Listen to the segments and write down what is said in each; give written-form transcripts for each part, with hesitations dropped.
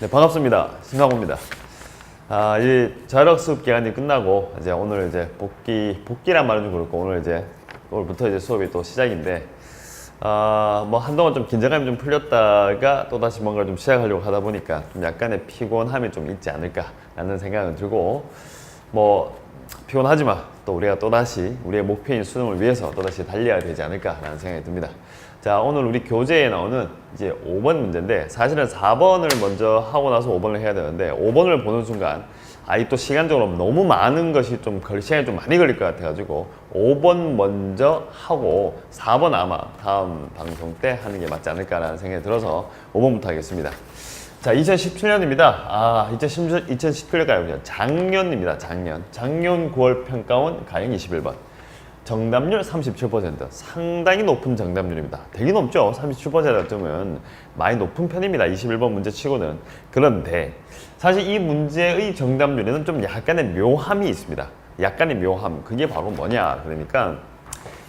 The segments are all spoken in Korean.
네, 반갑습니다. 신상호입니다. 이 자율학 수업 기간이 끝나고 이제 오늘 이제 복귀란 말은 좀 그렇고 오늘부터 이제 수업이 또 시작인데 뭐 한동안 좀 긴장감이 좀 풀렸다가 또 다시 뭔가를 좀 시작하려고 하다 보니까 좀 약간의 피곤함이 좀 있지 않을까라는 생각은 들고 뭐 피곤하지만 또 우리가 또 다시 우리의 목표인 수능을 위해서 또 다시 달려야 되지 않을까라는 생각이 듭니다. 자, 오늘 우리 교재에 나오는 이제 5번 문제인데 사실은 4번을 먼저 하고 나서 5번을 해야 되는데 5번을 보는 순간 이 또 시간적으로 너무 많은 것이 시간이 좀 많이 걸릴 것 같아가지고 5번 먼저 하고 4번 아마 다음 방송 때 하는 게 맞지 않을까라는 생각이 들어서 5번부터 하겠습니다. 자, 2017년입니다. 2017년까지 작년입니다. 작년 9월 평가원 가형 21번. 정답률 37%. 상당히 높은 정답률입니다. 되게 높죠? 37%면 많이 높은 편입니다. 21번 문제 치고는. 그런데 사실 이 문제의 정답률에는 좀 약간의 묘함이 있습니다. 약간의 묘함. 그게 바로 뭐냐? 그러니까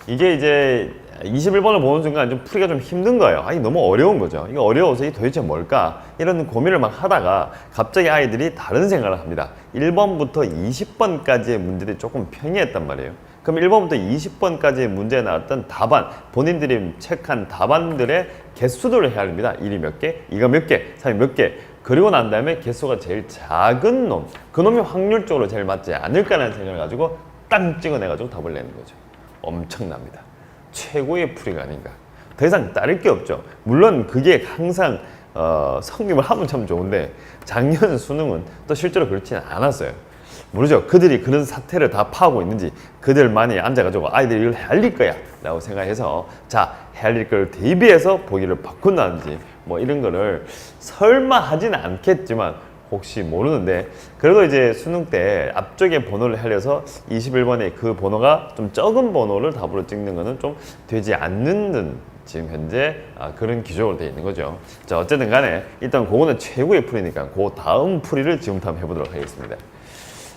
이게 이제 21번을 보는 순간 좀 풀기가 좀 힘든 거예요. 너무 어려운 거죠. 이거 어려워서 이게 도대체 뭘까? 이런 고민을 막 하다가 갑자기 아이들이 다른 생각을 합니다. 1번부터 20번까지의 문제들이 조금 평이했단 말이에요. 그럼 1번부터 20번까지의 문제에 나왔던 답안, 본인들이 체크한 답안들의 개수들을 해야 합니다. 1이 몇 개, 2가 몇 개, 3이 몇 개. 그리고 난 다음에 개수가 제일 작은 놈, 그 놈이 확률적으로 제일 맞지 않을까라는 생각을 가지고 딱 찍어내가지고 답을 내는 거죠. 엄청납니다. 최고의 풀이가 아닌가. 더 이상 따를 게 없죠. 물론 그게 항상 성립을 하면 참 좋은데 작년 수능은 또 실제로 그렇지는 않았어요. 모르죠. 그들이 그런 사태를 다 파악하고 있는지 그들만이 앉아가지고 아이들이 이걸 헤아릴 거야 라고 생각해서 자, 헤아릴 걸 대비해서 보기를 바꾼다든지 뭐 이런 거를 설마 하진 않겠지만 혹시 모르는데 그래도 이제 수능 때 앞쪽에 번호를 헤아려서 21번에 그 번호가 좀 적은 번호를 답으로 찍는 거는 좀 되지 않는 듯 지금 현재 그런 기조로 되어 있는 거죠. 자, 어쨌든 간에 일단 그거는 최고의 풀이니까 그 다음 풀이를 지금부터 한번 해보도록 하겠습니다.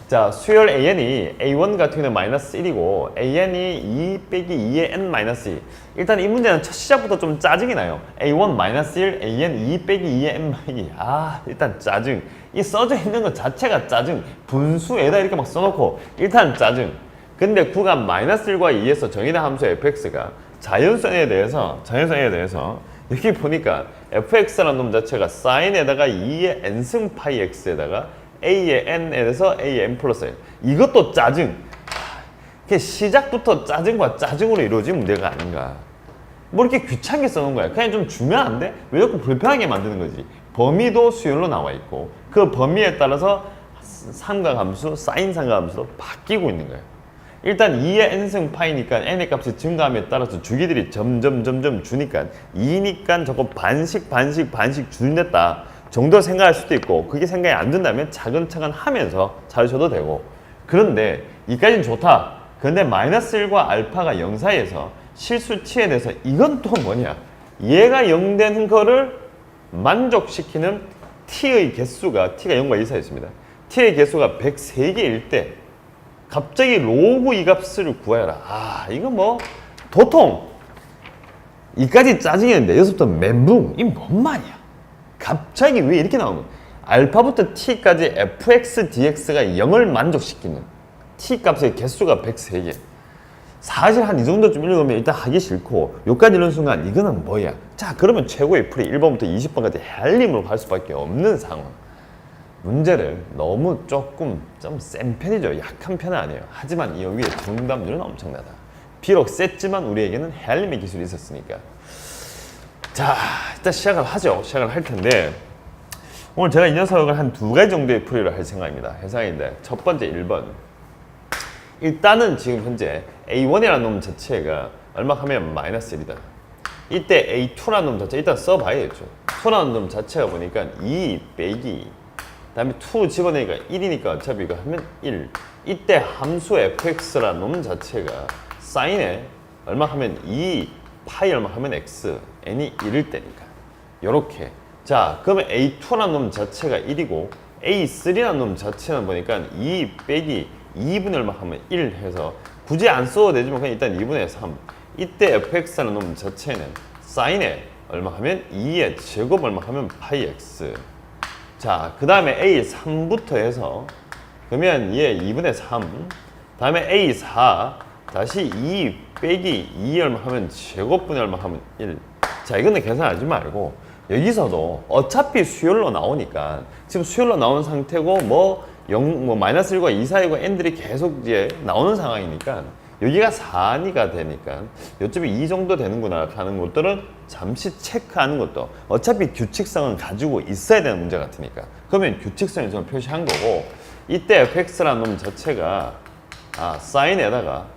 자, 수열 AN이 A1 같은 경우는 마이너스 1이고 AN이 2 빼기 2의 N 마이너스 2. 일단 이 문제는 첫 시작부터 좀 짜증이 나요. A1 마이너스 1, AN 2 빼기 2의 N 마이너스 2. 일단 짜증. 이 써져 있는 것 자체가 짜증. 분수에다 이렇게 막 써놓고 일단 짜증. 근데 구간 마이너스 1과 2에서 정의된 함수 fx가 자연선에 대해서 여기 보니까 fx라는 놈 자체가 사인에다가 2의 n승 파이 x에다가 a의 n에 대해서 a의 n 플러스 1. 이것도 짜증. 시작부터 짜증과 짜증으로 이루어진 문제가 아닌가. 뭐 이렇게 귀찮게 써놓은 거야. 그냥 좀 주면 안 돼? 왜 자꾸 불편하게 만드는 거지? 범위도 수열로 나와 있고 그 범위에 따라서 삼각함수, 사인 삼각함수도 바뀌고 있는 거예요. 일단 2의 n승 파이니까 n의 값이 증가함에 따라서 주기들이 점점 주니까 2니까 저거 반씩 준댔다 정도 생각할 수도 있고 그게 생각이 안 든다면 차근차근 하면서 자르셔도 되고 그런데 이까지는 좋다. 그런데 마이너스 1과 알파가 0 사이에서 실수치에 대해서 이건 또 뭐냐. 얘가 0 되는 거를 만족시키는 t의 개수가 t가 0과 2 사이에 있습니다. t의 개수가 103개일 때 갑자기 로그 이 값을 구하여라. 이거 뭐 도통 이까지 짜증이었는데 여기서부터 멘붕. 이 뭔 말이야. 갑자기 왜 이렇게 나오는 거야? 알파부터 t까지 fx, dx가 0을 만족시키는 t 값의 개수가 103개. 사실 한 이 정도쯤 읽으면 일단 하기 싫고 여기까지 이런 순간 이거는 뭐야? 자, 그러면 최고의 풀이 1번부터 20번까지 헬림으로 갈 수밖에 없는 상황. 문제를 너무 좀 센 편이죠. 약한 편은 아니에요. 하지만 이 위에 정답률은 엄청나다. 비록 셌지만 우리에게는 헬림의 기술이 있었으니까. 자, 일단 시작을 할 텐데 오늘 제가 이 녀석을 한 2가지 정도의 풀이를 할 생각입니다. 첫 번째 1번. 일단은 지금 현재 A1이라는 놈 자체가 얼마 하면 마이너스 1이다. 이때 A2라는 놈 자체 일단 써봐야겠죠. 2라는 놈 자체가 보니까 2 빼기 다음에 2 집어내니까 1이니까 어차피 이거 하면 1. 이때 함수 fx라는 놈 자체가 사인에 얼마 하면 2 파이 얼마 하면 x, n이 1일 때니까 요렇게. 자, 그러면 A2라는 놈 자체가 1이고 A3라는 놈 자체는 보니까 2 빼기 2분의 얼마 하면 1 해서 굳이 안 써도 되지만 그냥 일단 2분의 3. 이때 fx라는 놈 자체는 사인에 얼마 하면 2의 제곱 얼마 하면 파이 x. 자, 그 다음에 A3부터 해서 그러면 얘 2분의 3 다음에 A4 다시 2 빼기 2 얼마 하면 제곱분의 얼마 하면 1. 자, 이거는 계산하지 말고 여기서도 어차피 수열로 나오니까 지금 수열로 나온 상태고 마이너스 1과 2 사이고 n들이 계속 이제 나오는 상황이니까 여기가 4니가 되니까 요점이 이 정도 되는구나 하는 것들은 잠시 체크하는 것도 어차피 규칙성은 가지고 있어야 되는 문제 같으니까 그러면 규칙성을 좀 표시한 거고 이때 fx라는 놈 자체가 사인에다가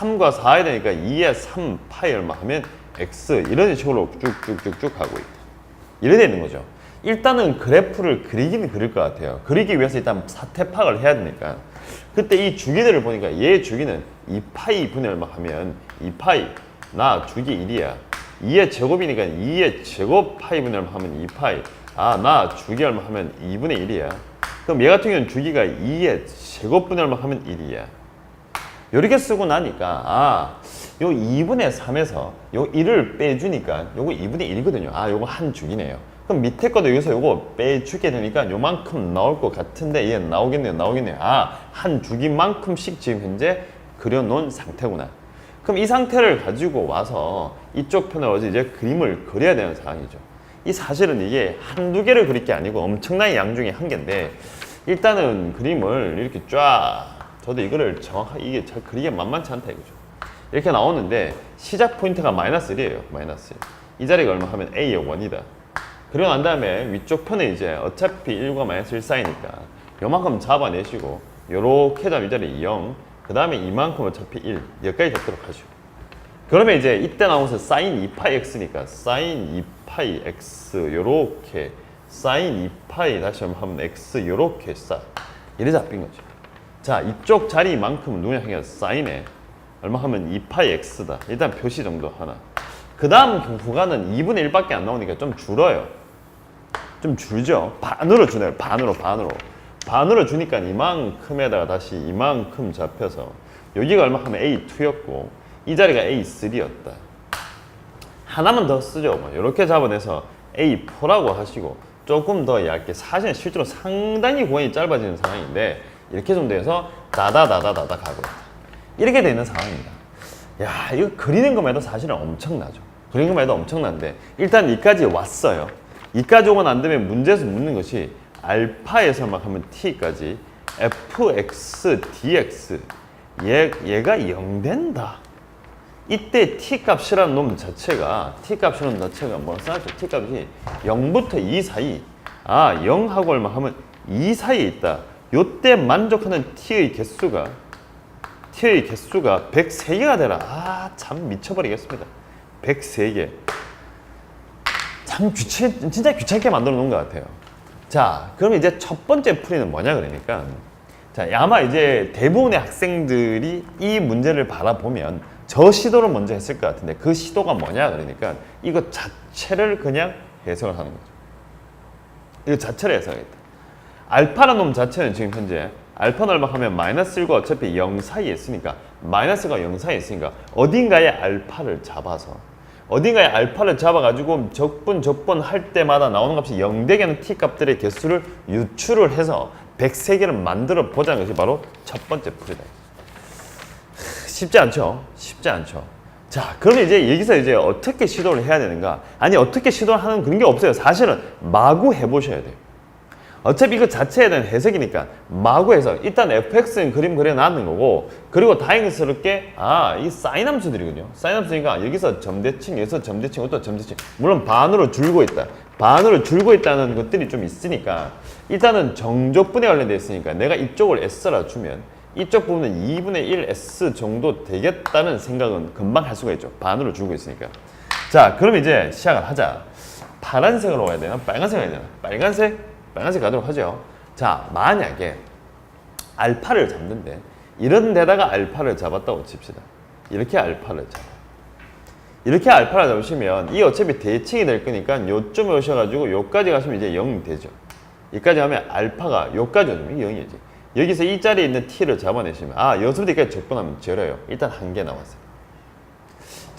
3과 4야 되니까 2에 3 파이 얼마 하면 x 이런 식으로 쭉쭉쭉쭉 하고 있다. 이래 되는 거죠. 일단은 그래프를 그리기는 그릴 것 같아요. 그리기 위해서 일단 사태 파악을 해야 되니까 그때 이 주기들을 보니까 얘 주기는 2파이 분의 얼마 하면 2파이 나 주기 1이야 2의 제곱이니까 2의 제곱 파이 분의 얼마 하면 2파이 나 주기 얼마 하면 2분의 1이야 그럼 얘 같은 경우는 주기가 2의 제곱 분의 얼마 하면 1이야 이렇게 쓰고 나니까 요 2분의 3에서 요 1을 빼주니까 요거 2분의 1이거든요 요거 한 주기네요 그럼 밑에 거도 여기서 요거 빼주게 되니까 요만큼 나올 것 같은데 얘 나오겠네요 한 주기만큼씩 지금 현재 그려놓은 상태구나 그럼 이 상태를 가지고 와서 이쪽 편을 이제 그림을 그려야 되는 상황이죠 이 사실은 이게 한두 개를 그릴 게 아니고 엄청난 양 중에 한 개인데 일단은 그림을 이렇게 쫙 저도 이거를 정확하게 이게 잘 그리기가 만만치 않다 이거죠 이렇게 나오는데 시작 포인트가 마이너스 1이에요 마이너스 1. 이 자리가 얼마 하면 A의 1이다 그리고 난 다음에 위쪽 편에 이제 어차피 1과 마이너스 1 사이니까 요만큼 잡아내시고 요렇게 잡으면 이 자리 0 그 다음에 이만큼 어차피 1 여기까지 잡도록 하죠 그러면 이제 이때 나오면서 사인 2파이 x니까 사인 2파이 x 요렇게 사인 2파이 다시 한번 하면 x 요렇게 이래 잡힌 거죠 자 이쪽 자리만큼은 누구냐 하면 사인에 얼마 하면 2파이 x다 일단 표시 정도 하나 그 다음 구간은 2분의 1밖에 안 나오니까 좀 줄어요 좀 줄죠 반으로 주네요 반으로 주니까 이만큼에다가 다시 이만큼 잡혀서 여기가 얼마 하면 A2였고 이 자리가 A3였다 하나만 더 쓰죠 이렇게 잡아내서 A4라고 하시고 조금 더 얇게 사실은 실제로 상당히 구간이 짧아지는 상황인데 이렇게 좀 돼서 다다다다다다 가고 있다 이렇게 되는 상황입니다 야 이거 그리는 것만 해도 사실은 엄청나죠 그리는 것만 해도 엄청난데 일단 이까지 왔어요 이까지 오고 난 다음에 문제에서 묻는 것이 알파에서 막 하면 t까지 fx dx 얘가 0 된다 이때 t 값이라는 놈 자체가 뭐라 써놨죠 t 값이 0부터 2 사이 0하고 얼마 하면 2 사이에 있다 요때 만족하는 t의 개수가 103개가 되라 참 미쳐버리겠습니다 103개 참 진짜 귀찮게 만들어 놓은 것 같아요 자 그럼 이제 첫 번째 풀이는 뭐냐 그러니까 자 아마 이제 대부분의 학생들이 이 문제를 바라보면 저 시도를 먼저 했을 것 같은데 그 시도가 뭐냐 그러니까 이거 자체를 그냥 해석을 하는 거죠 이거 자체를 해석하겠다 알파라는 놈 자체는 지금 현재 알파는 얼마 하면 마이너스 1과 어차피 0 사이에 있으니까 마이너스가 0 사이에 있으니까 어딘가에 알파를 잡아가지고 적분 할 때마다 나오는 값이 0 되게 하는 t 값들의 개수를 유추를 해서 103개를 만들어 보자는 것이 바로 첫 번째 풀이다. 쉽지 않죠? 자, 그러면 이제 여기서 이제 어떻게 시도를 해야 되는가? 아니, 어떻게 시도를 하는 그런 게 없어요. 사실은 마구 해보셔야 돼요. 어차피 이거 자체에 대한 해석이니까 마구 해서 일단 fx는 그림 그려놨는 거고 그리고 다행스럽게 이 사인 함수들이거든요. 사인 함수니까 여기서 점대칭, 여기서 점대칭, 또 점대칭 물론 반으로 줄고 있다는 것들이 좀 있으니까 일단은 정적분에 관련되어 있으니까 내가 이쪽을 s라 주면 이쪽 부분은 2분의 1 s 정도 되겠다는 생각은 금방 할 수가 있죠. 반으로 줄고 있으니까. 자, 그럼 이제 시작을 하자. 파란색으로 가야 되나? 빨간색으로 가야 되나? 빨간색 가도록 하죠. 자, 만약에 알파를 잡는데 이런 데다가 알파를 잡았다고 칩시다. 이렇게 알파를 잡으시면 이 어차피 대칭이 될 거니까 요쯤에 오셔가지고 요까지 가시면 이제 0이 되죠. 여기까지 하면 알파가 요까지 오면 0이지. 여기서 이 자리에 있는 t를 잡아내시면 여기서부터 여기까지 적분하면 절여요. 일단 한 개 나왔어요.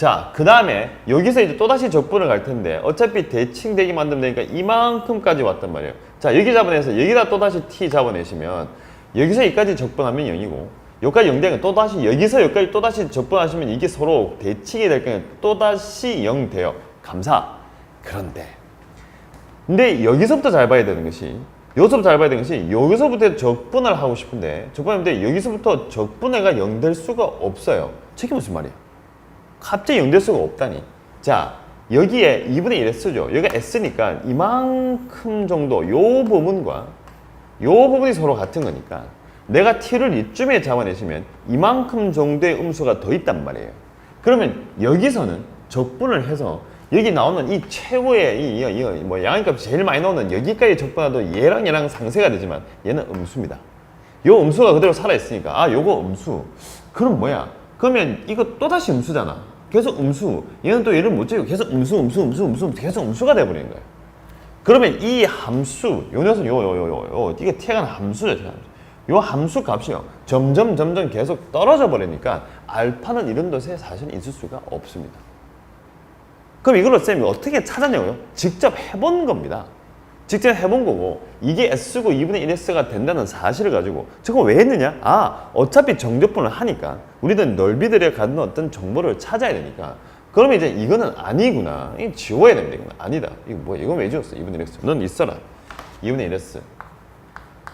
자, 그 다음에 여기서 이제 또다시 적분을 갈 텐데 어차피 대칭되게 만들면 되니까 이만큼까지 왔단 말이에요. 자, 여기 잡아내서 여기다 또다시 t 잡아내시면 여기서 여기까지 적분하면 0이고 여기까지 0 되면 또다시 여기서 여기까지 또다시 적분하시면 이게 서로 대칭이 될 거니까 또다시 0 돼요. 감사. 그런데 근데 여기서부터 잘 봐야 되는 것이 여기서부터 잘 봐야 되는 것이 여기서부터 적분을 하고 싶은데 적분하는데 여기서부터 적분해가 0 될 수가 없어요. 저게 무슨 말이야? 갑자기 0 될 수가 없다니. 자, 여기에 2분의 1 S죠. 여기가 S니까 이만큼 정도 요 부분과 요 부분이 서로 같은 거니까 내가 T를 이쯤에 잡아내시면 이만큼 정도의 음수가 더 있단 말이에요. 그러면 여기서는 적분을 해서 여기 나오는 이 최고의 뭐 양의값이 제일 많이 나오는 여기까지 적분해도 얘랑 상쇄가 되지만 얘는 음수입니다. 요 음수가 그대로 살아있으니까 아 요거 음수. 그럼 뭐야? 그러면 이거 또다시 음수잖아. 계속 음수. 얘는 또 얘를 못 재고 계속 음수 계속 음수가 돼버리는 거예요. 그러면 이 함수, 요 녀석 이게 태어난 함수죠. 요 함수 값이요. 점점 계속 떨어져 버리니까 알파는 이런 곳에 사실 있을 수가 없습니다. 그럼 이걸로 쌤이 어떻게 찾았냐고요? 직접 해본 겁니다. 직접 해본 거고 이게 S고 2분의 1S가 된다는 사실을 가지고 저거 왜 했느냐? 아, 어차피 정적분을 하니까 우리는 넓이들에 갖는 어떤 정보를 찾아야 되니까 그러면 이제 이거는 아니구나. 이거 지워야 됩니다. 이건 아니다. 이거 뭐야? 이건 왜 지웠어? 2분의 1S. 넌 있어라. 2분의 1S.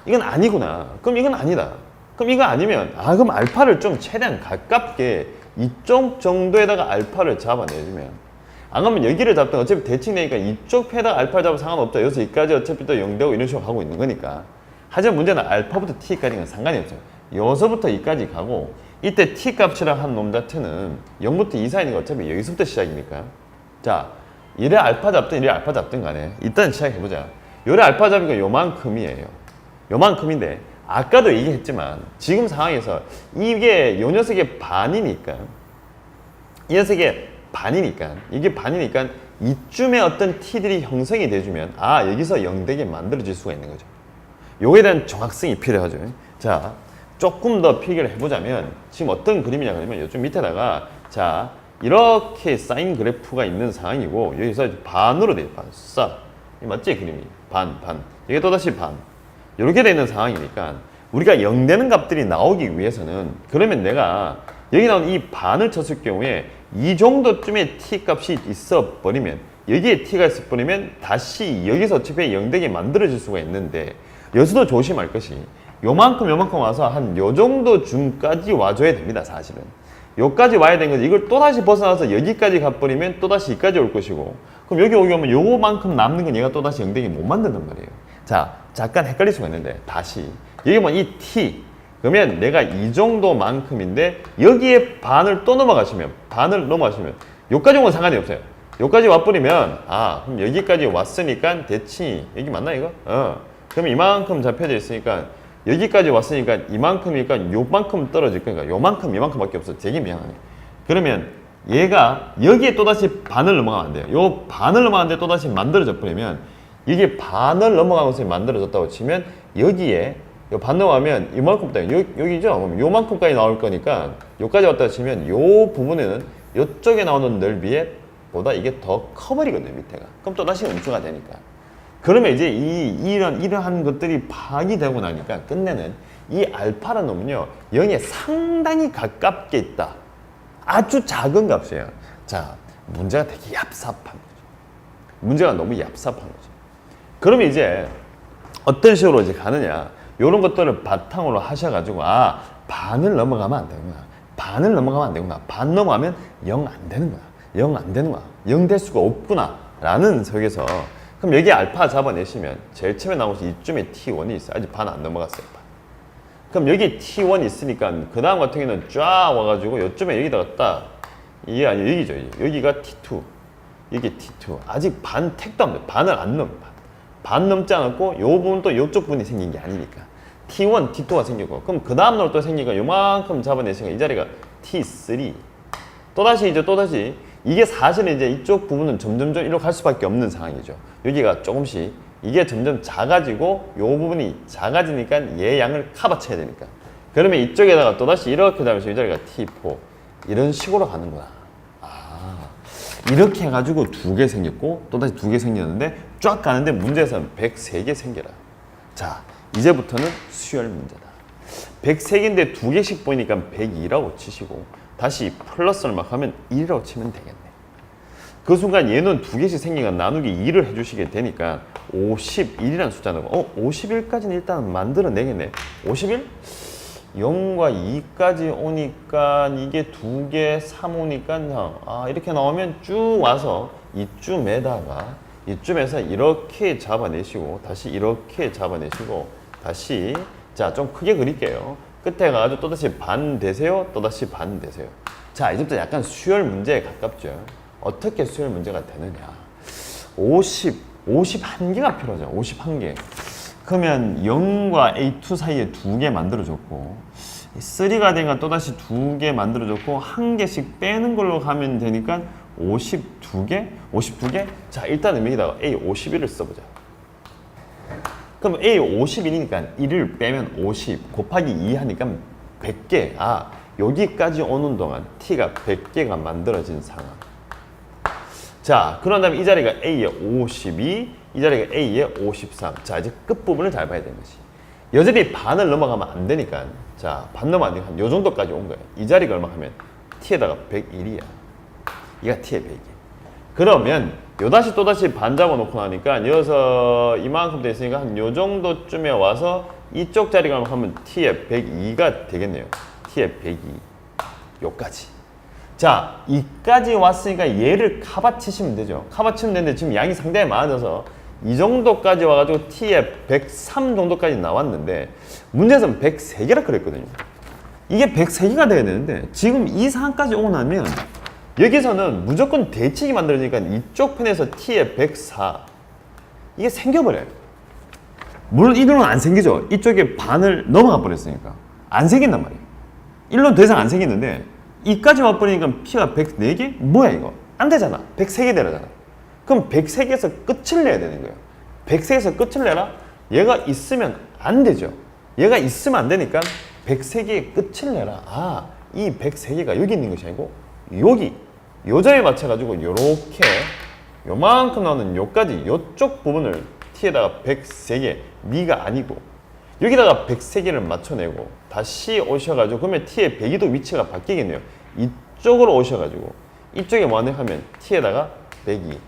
이건 아니구나. 그럼 이건 아니다. 그럼 이거 아니면 그럼 알파를 좀 최대한 가깝게 이쪽 정도에다가 알파를 잡아내주면 안 그러면 여기를 잡든 어차피 대칭되니까 이쪽 패에다가 알파를 잡아도 상관없다. 여기서 여기까지 어차피 또 0되고 이런 식으로 가고 있는 거니까. 하지만 문제는 알파부터 t까지는 상관이 없어요. 여기서부터 2까지 가고 이때 t 값이랑 한 놈 자체는 0부터 2 사이니까 어차피 여기서부터 시작이니까. 자, 이래 알파 잡든 이래 알파 잡든 간에 일단 시작해보자. 요래 알파 잡으니까 요만큼이에요. 요만큼인데 아까도 얘기했지만 지금 상황에서 이게 요 녀석의 반이니까 이 녀석의 반이니까 이게 반이니까 이쯤에 어떤 t들이 형성이 돼주면 여기서 0되게 만들어질 수가 있는 거죠. 요거에 대한 정확성이 필요하죠. 자, 조금 더 필기를 해보자면 지금 어떤 그림이냐 그러면 이쪽 밑에다가 자 이렇게 사인 그래프가 있는 상황이고 여기서 반으로 돼 있다. 맞지 그림이? 반 이게 또다시 반 이렇게 돼 있는 상황이니까 우리가 0 되는 값들이 나오기 위해서는 그러면 내가 여기 나온 이 반을 쳤을 경우에 이 정도쯤에 t 값이 있어 버리면 여기에 t가 있어 버리면 다시 여기서 어차피 0되게 만들어질 수가 있는데 여기서도 조심할 것이 요만큼 와서 한 요 정도 쯤까지 와줘야 됩니다. 사실은 요까지 와야 되는 거지. 이걸 또다시 벗어나서 여기까지 가버리면 또다시 여기까지 올 것이고 그럼 여기 오면 요만큼 남는 건 얘가 또다시 0되게 못 만든단 말이에요. 자, 잠깐 헷갈릴 수가 있는데 다시 여기 보면 이 t 그러면 내가 이 정도만큼인데 여기에 반을 또 넘어가시면 여기까지 오면 상관이 없어요. 여기까지 와버리면 그럼 여기까지 왔으니까 대칭이 여기 맞나 이거? 그러면 이만큼 잡혀져 있으니까 여기까지 왔으니까 이만큼이니까 요만큼 떨어질 거니까 이만큼밖에 없어. 되게 미안하네. 그러면 얘가 여기에 또다시 반을 넘어가면 안 돼요. 요 반을 넘어가는데 또다시 만들어져 버리면 이게 반을 넘어가는 것이 만들어졌다고 치면 여기에 요 반 넘어가면 이만큼부터 여기죠? 그럼 요만큼까지 나올 거니까 요까지 왔다 치면 요 부분에는 요쪽에 나오는 넓이에 보다 이게 더 커버리거든요. 밑에가. 그럼 또다시 음수가 되니까. 그러면 이제 이러한 것들이 파악이 되고 나니까 끝내는 이 알파라는 놈은요 0에 상당히 가깝게 있다. 아주 작은 값이에요. 자, 문제가 되게 얍삽한 거죠. 문제가 너무 얍삽한 거죠. 그러면 이제 어떤 식으로 이제 가느냐, 이런 것들을 바탕으로 하셔가지고 반을 넘어가면 안 되구나. 반을 넘어가면 안 되구나. 반 넘어가면 0 안 되는구나. 0 안 되는구나. 0 될 수가 없구나. 라는 속에서 그럼 여기 알파 잡아내시면 제일 처음에 나온 것이 이쯤에 t1이 있어요. 아직 반 안 넘어갔어요. 그럼 여기 t1 있으니까 그 다음 같은 경우는 쫙 와가지고 요쯤에 여기다가 딱 이게 아니에요. 여기죠. 여기가 t2 이게 t2 아직 반 택도 안 돼. 반을 안 넘어. 반 넘지 않았고 요 부분 또 요쪽 부분이 생긴 게 아니니까 t1, t2가 생기고 그럼 그 다음 놈 또 생기니까 요만큼 잡아내시니까 이 자리가 t3 또다시 이게 사실은 이제 이쪽 부분은 점점 이렇게 갈 수밖에 없는 상황이죠. 여기가 조금씩 이게 점점 작아지고 요 부분이 작아지니까 얘 양을 커버쳐야 되니까 그러면 이쪽에다가 또다시 이렇게 잡으시면 이 자리가 t4 이런 식으로 가는구나. 이렇게 해가지고 2개 생겼고 또다시 2개 생겼는데 쫙 가는데 문제에서는 103개 생겨라. 자, 이제부터는 수열 문제다. 103개인데 2개씩 보이니까 102라고 치시고 다시 플러스를 막 하면 1이라고 치면 되겠네. 그 순간 얘는 2개씩 생기니까 나누기 2를 해주시게 되니까 51이라는 숫자 나고 51까지는 일단 만들어내겠네. 51? 0과 2까지 오니까 이게 2개, 3 오니까 이렇게 나오면 쭉 와서 이쯤에다가 이쯤에서 이렇게 잡아내시고 다시 이렇게 잡아내시고 다시 자, 좀 크게 그릴게요. 끝에 가가지고 또다시 반 되세요. 또다시 반 되세요. 자, 이제부터 약간 수열 문제에 가깝죠. 어떻게 수열 문제가 되느냐. 51개가 필요하죠. 51개. 그러면 0과 A2 사이에 2개 만들어줬고 3가 되니까 또다시 2개 만들어줬고 1개씩 빼는 걸로 가면 되니까 52개? 52개? 자, 일단은 여기다가 A51을 써보자. 그럼 A51이니까 1을 빼면 50 곱하기 2 하니까 100개. 여기까지 오는 동안 T가 100개가 만들어진 상황. 자, 그런 다음에 이 자리가 A에 52, 이 자리가 A에 53. 자, 이제 끝부분을 잘 봐야 되는 것이. 여전히 반을 넘어가면 안 되니까. 자, 반 넘어 안 되니까 한 요 정도까지 온 거예요. 이 자리가 얼마 하면 T에다가 101이야. 이가 T에 100이야. 그러면 요다시 또다시 반 잡아놓고 나니까 여기서 이만큼 돼 있으니까 한 요 정도쯤에 와서 이쪽 자리가 하면 T에 102가 되겠네요. T에 102. 요까지. 자, 이까지 왔으니까 얘를 카바치시면 되죠. 카바치면 되는데 지금 양이 상당히 많아져서 이 정도까지 와가지고 T에 103 정도까지 나왔는데 문제에서는 103개라 그랬거든요. 이게 103개가 돼야 되는데 지금 이 상황까지 오고 나면 여기서는 무조건 대칭이 만들어지니까 이쪽 편에서 T에 104 이게 생겨버려요. 물론 이론은 안 생기죠. 이쪽에 반을 넘어가 버렸으니까 안 생긴단 말이에요. 일론 더 이상 안 생기는데 이까지 와버리니까 P가 104개? 뭐야 이거? 안 되잖아. 103개 되라잖아. 그럼 103개에서 끝을 내야 되는 거예요. 103개에서 끝을 내라? 얘가 있으면 안 되죠. 얘가 있으면 안 되니까 103개의 끝을 내라. 이 103개가 여기 있는 것이 아니고 여기 요 점에 맞춰가지고 요렇게 요만큼 나오는 요까지 요쪽 부분을 T에다가 103개 미가 아니고 여기다가 103개를 맞춰내고 다시 오셔가지고 그러면 T의 102도 위치가 바뀌겠네요. 이쪽으로 오셔가지고 이쪽에 뭐하냐 하면 T에다가 102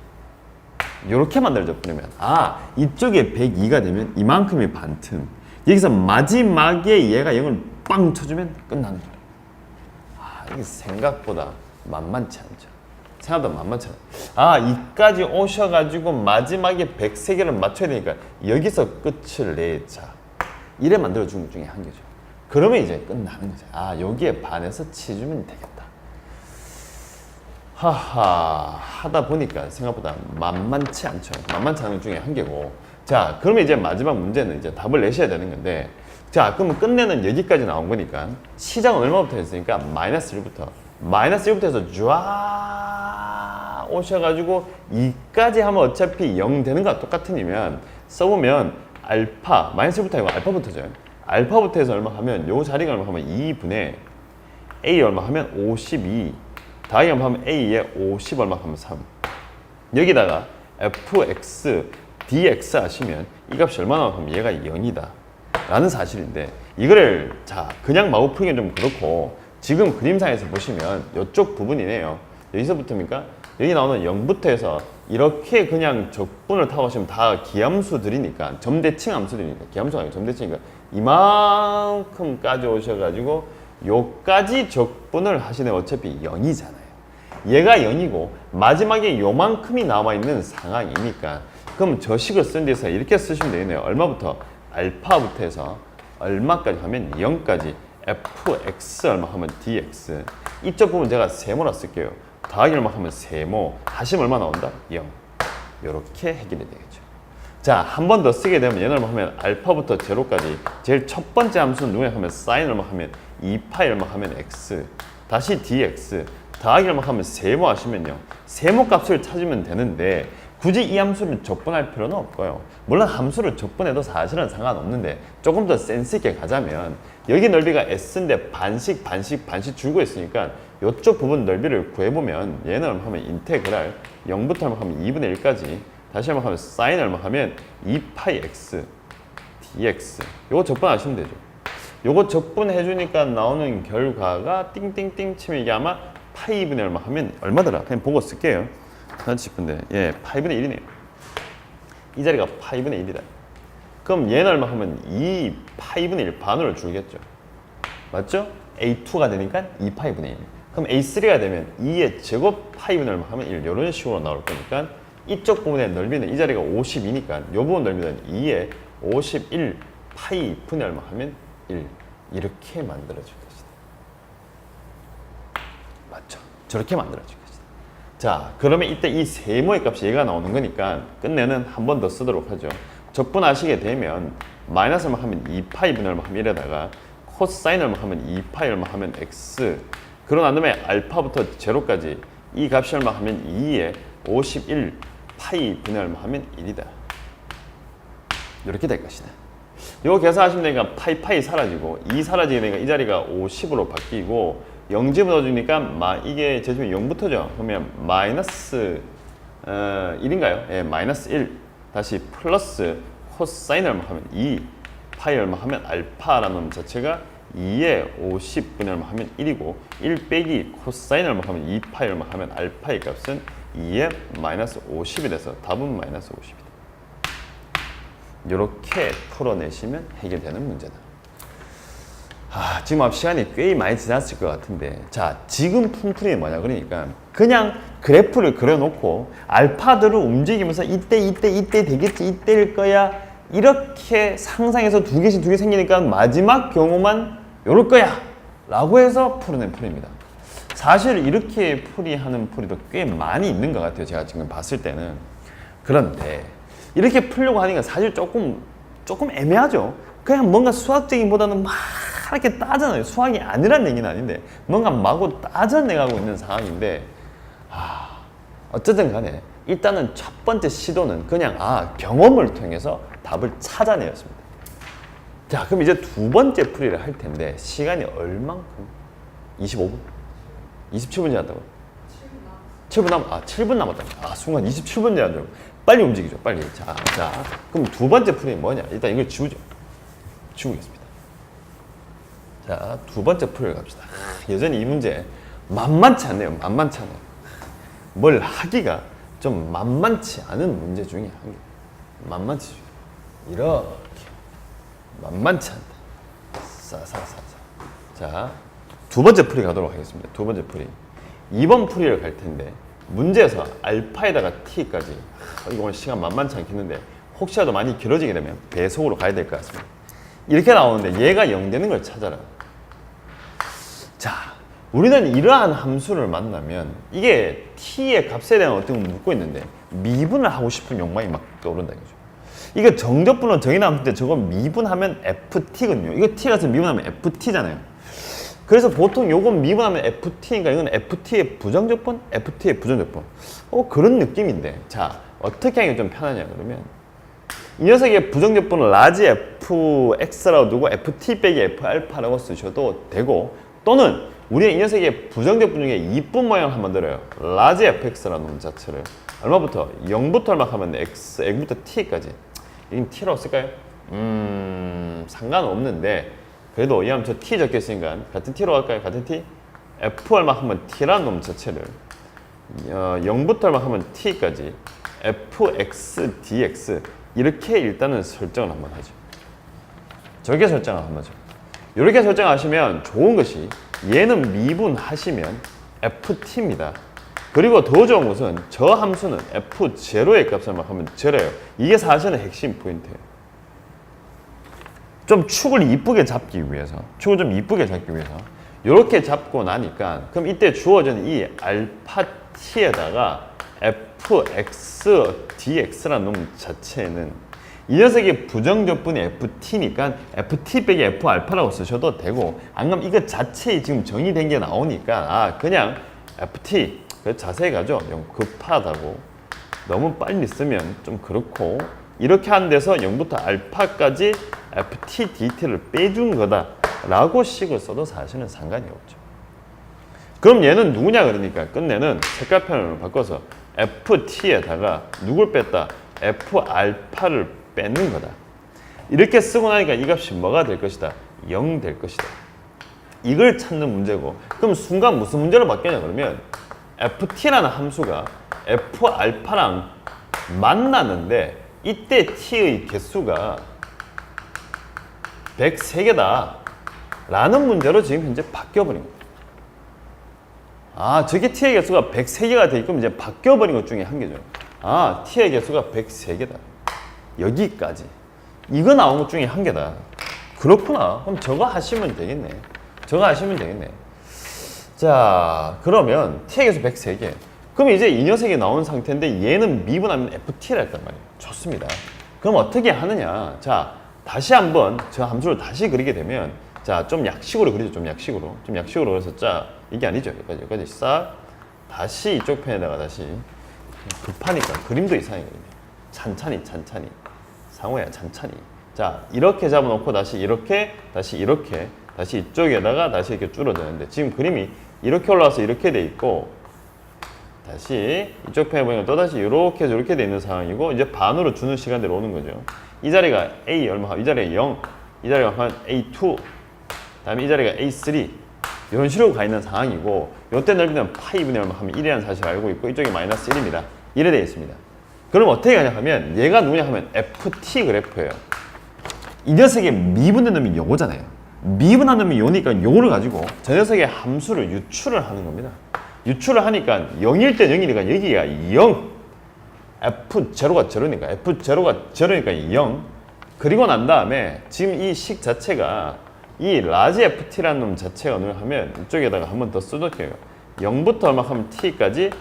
이렇게 만들어져 버리면 이쪽에 102가 되면 이만큼의 반틈 여기서 마지막에 얘가 0을 빵 쳐주면 끝나는 거예요. 이게 생각보다 만만치 않죠. 생각보다 만만치 않아요. 이까지 오셔가지고 마지막에 103개를 맞춰야 되니까 여기서 끝을 내자. 이래 만들어준 것 중에 한 개죠. 그러면 이제 끝나는 거죠. 여기에 반해서 치주면 되겠다. 하다 보니까 생각보다 만만치 않죠. 만만치 않은 것 중에 한 개고. 자, 그러면 이제 마지막 문제는 이제 답을 내셔야 되는 건데, 자, 그러면 끝내는 여기까지 나온 거니까 시작은 얼마부터 했으니까 마이너스 1부터. 마이너스 1부터 해서 쫙 오셔가지고 2까지 하면 어차피 0 되는 거와 똑같은 이면 써보면 알파, 마이너스 1부터 아니고 알파부터죠. 알파부터 해서 얼마 하면 요 자리가 얼마 하면 2분의 A 얼마 하면 52 다음에 얼마 하면 A에 50 얼마 하면 3 여기다가 fx, dx 하시면 이 값이 얼마 나오면 얘가 0이다 라는 사실인데 이거를 자 그냥 마구 풀기는 좀 그렇고 지금 그림상에서 보시면 이쪽 부분이네요. 여기서부터입니까? 여기 나오는 0부터 해서 이렇게 그냥 적분을 타고 하시면 다 기함수들이니까 점대칭 함수들이니까 기함수가 아니고 점대칭이니까 이만큼까지 오셔가지고 요까지 적분을 하시면 어차피 0이잖아요. 얘가 0이고 마지막에 요만큼이 남아있는 상황이니까 그럼 저 식을 쓴 데서 이렇게 쓰시면 되겠네요. 얼마부터? 알파부터 해서 얼마까지 하면 0까지 fx 얼마 하면 dx 이쪽 부분 제가 세모라 쓸게요. 더하기 얼마 하면 세모 하시면 얼마 나온다? 0 요렇게 해결이 되겠죠. 자, 한 번 더 쓰게 되면 얘는 얼마 하면 알파부터 제로까지 제일 첫 번째 함수는 누구냐 하면 사인 얼마 하면 2파이 얼마 하면 x 다시 dx 더하기 얼마 하면 세모 하시면요 세모 값을 찾으면 되는데 굳이 이 함수를 적분할 필요는 없고요. 물론 함수를 적분해도 사실은 상관없는데 조금 더 센스 있게 가자면 여기 넓이가 s인데 반씩 줄고 있으니까 이쪽 부분 넓이를 구해보면 얘는 얼마 하면 인테그랄 0부터 얼마 하면 2분의 1까지 다시 얼마 하면 사인 얼마 하면 2파이 x dx 요거 적분하시면 되죠. 요거 적분해주니까 나오는 결과가 띵띵띵 치면 이게 아마 파이 2분의 얼마 하면 얼마더라? 그냥 보고 쓸게요. 하나씩 싶은데 예, 파이분의 1이네요. 이 자리가 파이분의 1이다. 그럼 얘는 얼마 하면 2 파이분의 1 반으로 줄겠죠. 맞죠? A2가 되니까 2 파이분의 1. 그럼 A3가 되면 2의 제곱 파이분의 얼마 하면 1 이런 식으로 나올 거니까 이쪽 부분의 넓이는 이 자리가 52니까 이 부분 넓이는 2의 51 파이 분의 얼마 하면 1 이렇게 만들어질 것이다. 맞죠? 저렇게 만들어질 것이다. 자, 그러면 이때 이 세모의 값이 얘가 나오는 거니까 끝내는 한 번 더 쓰도록 하죠. 적분하시게 되면 마이너스 얼마 하면 2파이 분의 얼마 하면 1에다가 코사인 얼마 하면 2파이 얼마 하면 x 그러고 난 다음에 알파부터 제로까지 이 값이 얼마 하면 2에 51 파이 분의 얼마 하면 1이다. 이렇게 될 것이다. 이거 계산하시면 되니까 파이 사라지고 2 사라지게 되니까 이 자리가 50으로 바뀌고 0 집어넣어주니까 이게 제점이 0부터죠. 그러면 마이너스 1인가요? 예, 마이너스 1 다시 플러스 코사인 얼마 하면 2 파이 얼마 하면 알파라는 놈 자체가 2에 50분의 얼마 하면 1이고 1 빼기 코사인 얼마 하면 2 파이 얼마 하면 알파의 값은 2에 마이너스 50이 돼서 답은 마이너스 50이다. 이렇게 풀어내시면 해결되는 문제다. 지금 앞 시간이 꽤 많이 지났을 것 같은데 자 지금 풀이 뭐냐 그러니까 그냥 그래프를 그려놓고 알파들을 움직이면서 이때 되겠지 이때일 거야 이렇게 상상해서 두 개 생기니까 마지막 경우만 요럴 거야 라고 해서 풀어낸 풀입니다. 사실 이렇게 풀이하는 풀이도 꽤 많이 있는 것 같아요. 제가 지금 봤을 때는. 그런데 이렇게 풀려고 하니까 사실 조금 애매하죠. 그냥 뭔가 수학적인보다는 막 이렇게 따져내요. 수학이 아니란 얘기는 아닌데 뭔가 마구 따져내가고 있는 상황인데 어쨌든 간에 일단은 첫 번째 시도는 그냥 경험을 통해서 답을 찾아내었습니다. 자 그럼 이제 두 번째 풀이를 할 텐데 시간이 얼만큼? 25분? 27분 지났다고요? 7분 남았다. 순간 27분 지났다고. 빨리 움직이죠. 빨리. 자 그럼 두 번째 풀이는 뭐냐? 일단 이걸 지우겠습니다. 자, 두 번째 풀이를 갑시다. 여전히 이 문제 만만치 않네요. 만만치 않아요. 뭘 하기가 좀 만만치 않은 문제 중에 한 개. 만만치 이렇게 만만치 않다. 싸싸싸싸. 자, 두 번째 풀이 가도록 하겠습니다. 두 번째 풀이. 2번 풀이를 갈 텐데 문제에서 알파에다가 t까지 이거 오늘 시간 만만치 않겠는데 혹시라도 많이 길어지게 되면 배속으로 가야 될 것 같습니다. 이렇게 나오는데 얘가 0 되는 걸 찾아라. 자, 우리는 이러한 함수를 만나면 이게 t의 값에 대한 어떤 걸 묻고 있는데 미분을 하고 싶은 욕망이 막 떠오른다 이거죠. 이거 정적분으로 정의 나올 때 저거 미분하면 ft거든요. 이거 t가 서 미분하면 ft잖아요. 그래서 보통 요건 미분하면 ft니까 이건 ft의 부정적분, ft의 부정적분. 그런 느낌인데 자 어떻게 하는 게 좀 편하냐 그러면 이 녀석의 부정적분은 라지 fx라고 두고 ft 빼기 f알파라고 쓰셔도 되고 또는 우리가 이 녀석의 부정적분 중에 이쁜 모양을 한번 들어요. 라지 fx라는 놈 자체를 얼마부터? 0부터 얼마 하면 x부터 t까지 이건 t라고 쓸까요? 상관은 없는데 그래도 이하면 저 t 적혀있으니까 같은 t로 할까요? 같은 t? f 얼마 하면 t라는 놈 자체를 0부터 얼마 하면 t까지 fx dx 이렇게 일단은 설정을 한번 하죠. 저렇게 설정을 한번 하죠. 이렇게 설정하시면 좋은 것이 얘는 미분하시면 ft입니다. 그리고 더 좋은 것은 저 함수는 f0의 값을 하면 0예요. 이게 사실은 핵심 포인트예요. 좀 축을 이쁘게 잡기 위해서 이렇게 잡고 나니까 그럼 이때 주어진 이 알파 t에다가 fx dx라는 놈 자체는 이 녀석의 부정적분이 ft니까 ft 빼기 f알파라고 쓰셔도 되고 안 그러면 이거 자체에 지금 정의된 게 나오니까 그냥 ft 자세히 가죠. 급하다고 너무 빨리 쓰면 좀 그렇고 이렇게 하는 데서 0부터 알파까지 ft dt를 빼준 거다 라고 식을 써도 사실은 상관이 없죠. 그럼 얘는 누구냐 그러니까 끝내는 색깔 표현을 바꿔서 ft에다가 누굴 뺐다? f 알파를 뺏는 거다. 이렇게 쓰고 나니까 이 값이 뭐가 될 것이다? 0 될 것이다. 이걸 찾는 문제고 그럼 순간 무슨 문제로 바뀌냐 그러면 ft라는 함수가 f 알파랑 만나는데 이때 t의 개수가 103개다 라는 문제로 지금 현재 바뀌어버린 거예요. 아, 저게 t의 개수가 103개가 돼 있고 이제 바뀌어버린 것 중에 한 개죠. 아, t의 개수가 103개다. 여기까지. 이거 나온 것 중에 한 개다. 그렇구나. 그럼 저거 하시면 되겠네. 저거 하시면 되겠네. 자, 그러면 t의 개수 103개. 그럼 이제 이 녀석이 나온 상태인데 얘는 미분하면 ft라 했단 말이에요. 좋습니다. 그럼 어떻게 하느냐. 자, 다시 한번 저 함수를 다시 그리게 되면 자, 좀 약식으로 그리죠. 좀 약식으로. 좀 약식으로 그래서 자, 이게 아니죠. 여기까지 싹 다시 이쪽 편에다가 다시 급하니까 그림도 이상하거든요. 찬찬히 상호야 찬찬히. 자, 이렇게 잡아놓고 다시 이렇게 다시 이쪽에다가 다시 이렇게 줄어드는데 지금 그림이 이렇게 올라와서 이렇게 돼 있고 다시 이쪽 편에 보니까 또다시 이렇게 저렇게 돼 있는 상황이고 이제 반으로 주는 시간대로 오는 거죠. 이 자리가 A 얼마, 이 자리가 0, 이 자리가 한 A2, 다음에 이 자리가 A3 이런 식으로 가 있는 상황이고 이때 넓이는 파이분의 얼마 하면 1이라는 사실을 알고 있고 이쪽이 마이너스 1입니다. 이래 되어 있습니다. 그럼 어떻게 가냐 하면 얘가 누구냐 하면 FT 그래프예요. 이 녀석의 미분의 놈이 요거잖아요. 미분한 놈이 요니까 요거를 가지고 저 녀석의 함수를 유출을 하는 겁니다. 유출을 하니까 0일 때 0이니까 여기가 0 F0가 0이니까 F0가 0이니까 0 그리고 난 다음에 지금 이 식 자체가 이 라지 ft라는 놈 자체가 오늘 하면 이쪽에다가 한 번 더 써둘게요. 0부터 얼마 하면 t까지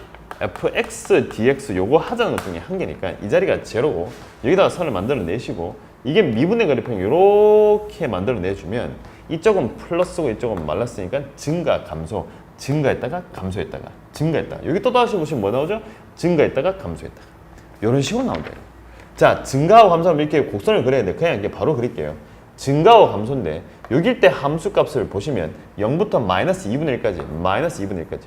fx dx 요거 하자는 것 중에 한 개니까 이 자리가 제로고 여기다가 선을 만들어 내시고 이게 미분의 그래프를 이렇게 만들어 내주면 이쪽은 플러스고 이쪽은 마이너스니까 증가 감소 증가했다가 감소했다가 증가했다가 여기 또 다시 보시면 뭐 나오죠? 증가했다가 감소했다가 이런 식으로 나온다. 자, 증가하고 감소하면 이렇게 곡선을 그려야 돼. 그냥 이렇게 바로 그릴게요. 증가하고 감소인데 여길 때 함수 값을 보시면 0부터 마이너스 2분의 1까지 마이너스 2분의 1까지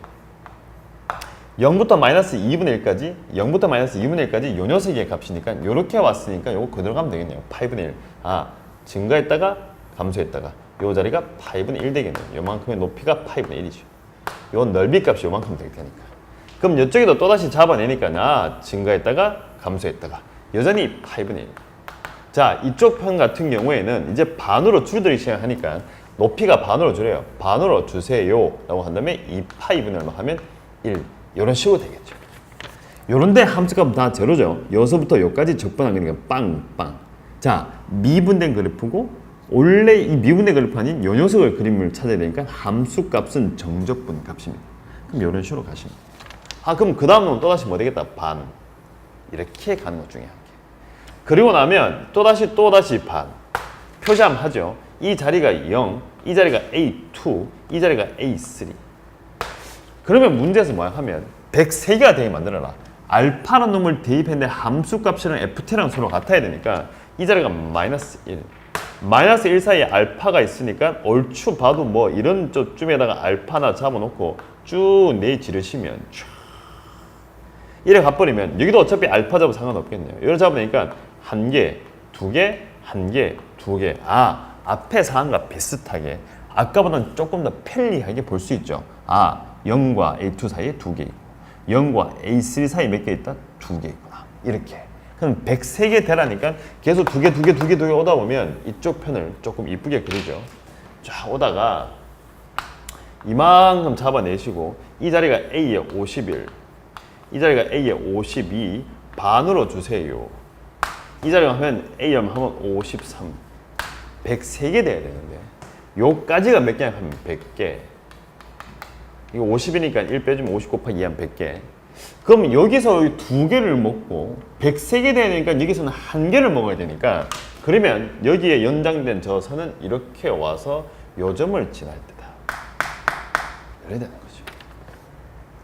0부터 마이너스 2분의 1까지 0부터 마이너스 2분의 1까지 요 녀석의 값이니까 이렇게 왔으니까 요거 그대로 가면 되겠네요. 8분의 1. 아, 증가했다가 감소했다가 요 자리가 8분의 1 되겠네요. 요만큼의 높이가 8분의 1이죠. 요 넓이 값이 요만큼 될 테니까. 그럼 이쪽에도 또다시 잡아내니까 나 증가했다가 감소했다가 여전히 8분의 1. 자, 이쪽 편 같은 경우에는 이제 반으로 줄들이 시작하니까 높이가 반으로 줄여요. 반으로 주세요 라고 한 다음에 2파이분의 얼마 하면 1 이런 식으로 되겠죠. 요런데 함수값은 다 제로죠. 여기서부터 여기까지 적분한 거니까 빵빵. 자, 미분된 그래프고 원래 이 미분된 그래프 아닌 요 녀석을 그림을 찾아야 되니까 함수값은 정적분 값입니다. 그럼 이런 식으로 가시면 아, 그럼 그 다음은 또다시 뭐 되겠다? 반. 이렇게 가는 것 중에 한 개. 그리고 나면 또다시 반. 표시함 하죠. 이 자리가 0, 이 자리가 A2, 이 자리가 A3. 그러면 문제에서 뭐야 하면 103개가 되게 만들어라. 알파라는 놈을 대입했는데 함수값이랑 ft랑 서로 같아야 되니까 이 자리가 마이너스 1. 마이너스 1 사이에 알파가 있으니까 얼추 봐도 뭐 이런 쪽쯤에다가 알파나 잡아놓고 쭉 내지르시면 쫙 이래 가버리면 여기도 어차피 알파 잡아도 상관없겠네요. 이걸 잡으니까 한 개, 두 개, 한 개, 두 개. 아, 앞에 사항과 비슷하게 아까보다는 조금 더 편리하게 볼 수 있죠. 아, 0과 A2 사이에 두 개 있고 0과 A3 사이에 몇 개 있다? 두 개 있구나. 이렇게. 그럼 103개 되라니까 계속 두 개 오다 보면 이쪽 편을 조금 이쁘게 그리죠. 쫙 오다가 이만큼 잡아내시고 이 자리가 A에 51, 이 자리가 A에 52 반으로 주세요. 이 자리가 하면 A 하면 53 103개 돼야 되는데 요까지가 몇 개냐 하면 100개. 이거 50이니까 1 빼주면 50 곱하기 2 하면 100개. 그럼 여기서 두 개를 먹고 103개 돼야 되니까 여기서는 한 개를 먹어야 되니까 그러면 여기에 연장된 저 선은 이렇게 와서 요 점을 지날 때다. 이래야 되는 거죠.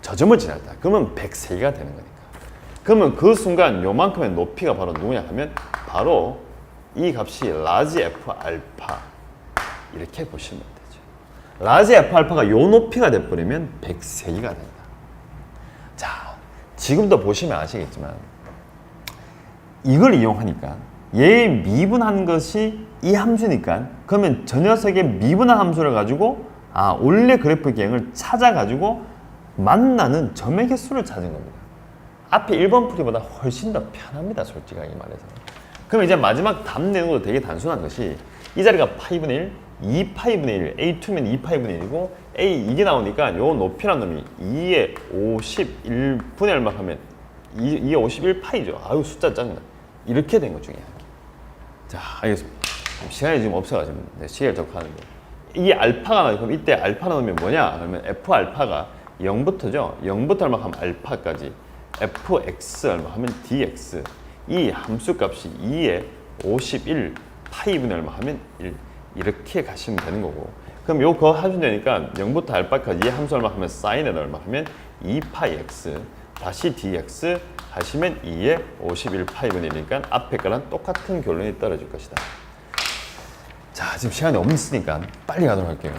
저 점을 지날 때. 그러면 103개가 되는 거니까. 그러면 그 순간 요만큼의 높이가 바로 누구냐 하면 바로 이 값이 라지 F 알파 이렇게 보시면 되죠. 라지 F 알파가 요 높이가 돼버리면 103개가 된다. 자, 지금도 보시면 아시겠지만 이걸 이용하니까 얘의 미분한 것이 이 함수니까 그러면 저 녀석의 미분한 함수를 가지고 원래 그래프 기행을 찾아가지고 만나는 점의 개수를 찾은 겁니다. 앞에 1번 풀이보다 훨씬 더 편합니다. 솔직하게 말해서. 그럼 이제 마지막 답 내는 것도 되게 단순한 것이 이 자리가 파이분의 1, 2파이분의 1, A2면 2파이분의 1이고 A 이게 나오니까 요 높이란 놈이 2의 51분의 얼마 하면 2의 51파이죠. 아유 숫자 짜증나. 이렇게 된 것 중에 자 알겠습니다. 시간이 지금 없어가지고 시계를 적하는데 이게 알파가 나와요. 그럼 이때 알파 넣으면 뭐냐? 그러면 F 알파가 0부터죠. 0부터 얼마 하면 알파까지 fx 얼마 하면 dx 이 함수값이 2의 51 파이분의 얼마 하면 1 이렇게 가시면 되는 거고 그럼 요거 하시면 되니까 0부터 알파까지 이 함수 얼마 하면 사인에 얼마 하면 2파이 x 다시 dx 하시면 2의 51 파이분의 1이니까 앞에 거랑 똑같은 결론이 떨어질 것이다. 자 지금 시간이 없으니까 빨리 가도록 할게요.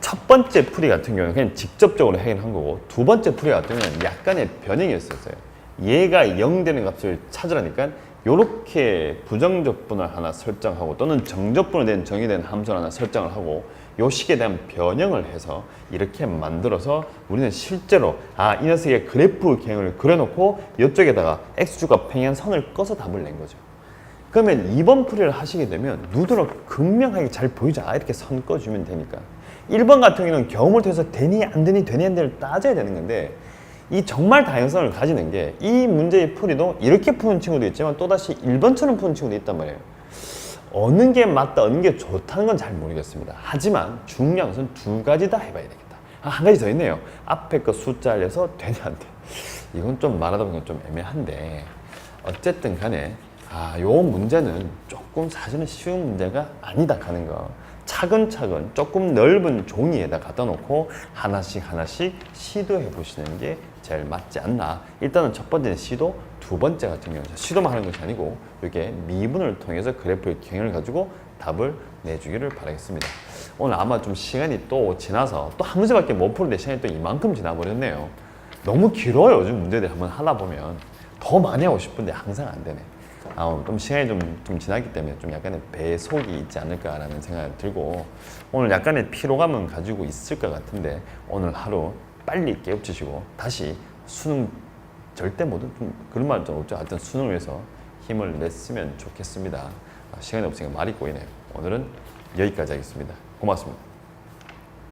첫 번째 풀이 같은 경우는 그냥 직접적으로 해결한 거고 두 번째 풀이 같은 경우는 약간의 변형이 있었어요. 얘가 0 되는 값을 찾으라니까 이렇게 부정적분을 하나 설정하고 또는 정적분에 대한 정의된 함수를 하나 설정을 하고 요 식에 대한 변형을 해서 이렇게 만들어서 우리는 실제로 이 녀석의 그래프 기행을 그려놓고 이쪽에다가 x축과 평행한 선을 꺼서 답을 낸 거죠. 그러면 2번 풀이를 하시게 되면 눈으로 극명하게 잘 보이죠. 이렇게 선 꺼주면 되니까 1번 같은 경우는 경험을 통해서 되니 안 되니 되니 안 되니 따져야 되는 건데 이 정말 다양성을 가지는 게 이 문제의 풀이도 이렇게 푸는 친구도 있지만 또다시 1번처럼 푸는 친구도 있단 말이에요. 어느 게 맞다 어느 게 좋다는 건 잘 모르겠습니다. 하지만 중요한 것은 두 가지 다 해봐야 되겠다. 한 가지 더 있네요. 앞에 거 숫자 알려서 되냐 안 돼. 이건 좀 말하다 보니까 좀 애매한데 어쨌든 간에 요 문제는 조금 사실은 쉬운 문제가 아니다 하는 거 차근차근 조금 넓은 종이에다 갖다 놓고 하나씩 시도해 보시는 게 제일 맞지 않나. 일단은 첫 번째는 시도, 두 번째 같은 경우는 시도만 하는 것이 아니고 이렇게 미분을 통해서 그래프의 경향을 가지고 답을 내주기를 바라겠습니다. 오늘 아마 좀 시간이 또 지나서 또 한 문제밖에 못 푸는데 시간이 또 이만큼 지나버렸네요. 너무 길어요. 요즘 문제들 한번 하다 보면 더 많이 하고 싶은데 항상 안 되네. 좀 시간이 좀 지났기 때문에 좀 약간의 배속이 있지 않을까라는 생각이 들고 오늘 약간의 피로감은 가지고 있을 것 같은데 오늘 하루 빨리 깨우치시고 다시 수능 절대 모두 좀 그런 말 좀 없죠. 하여튼 수능을 위해서 힘을 냈으면 좋겠습니다. 시간이 없으니까 말이 꼬이네요. 오늘은 여기까지 하겠습니다. 고맙습니다.